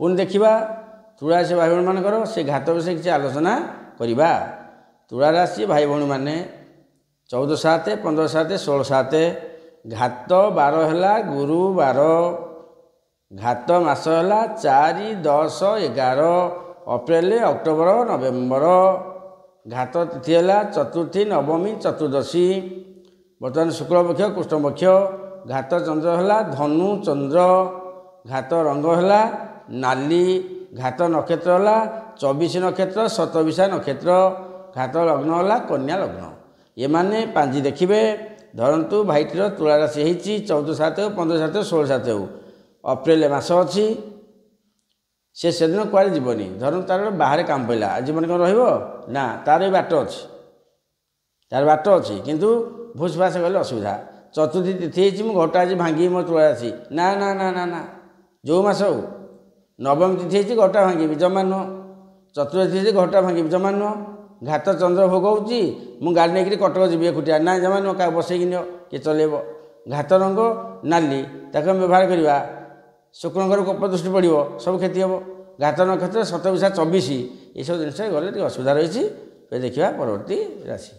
पुणी देखा तुला राशि भाई भाई मानकर से घात विषय किसी आलोचना करवा। तुला राशि भाई भाई मैंने 14/7 15/7 16/7 घात बार है गुरुवार घात मास है 4 10 11 अप्रैल अक्टोबर नवेम्बर घात तिथि है चतुर्थी नवमी चतुर्दशी बर्तमान शुक्लपक्ष कृष्णपक्ष घात चंद्र है धनु चंद्र घात रंग है नाली घात नक्षत्र है 24 नक्षत्र 27 नक्षत्र घात लग्न है कन्या लग्न ये माने पांजी देखिए धरतु भाईटीर तुला राशि होती 14/7 15/7 16/7 अप्रैल मास अच्छी से दिन कुआड़े जीवनी धरु तार बाहर काम पड़ा जीवन कौन रहा तार बाट अच्छी तार बाट अच्छी किंतु भूसभास गले असुविधा चतुर्थी तिथि मुझे घट आज भांगी मो तुला राशि ना ना ना ना ना जो मस हो नवमी तिथि घटा भांगी जमा नुह चतुर्थी तिथि घटा भांगी जमा नुह घात चंद्र भोग होती मुझे गाड़ी नहीं कटक जी एकुटिया ना जमा नुह क्या बसैक नियो किए चलेब घात रंग नाली ताक व्यवहार करवा शुक्रंकर कोप दृष्टि पड़ो सब क्षति हम घात नक्षत्र 27 24 ये सब जिन गले असुविधा रही देखा परवर्ती राशि।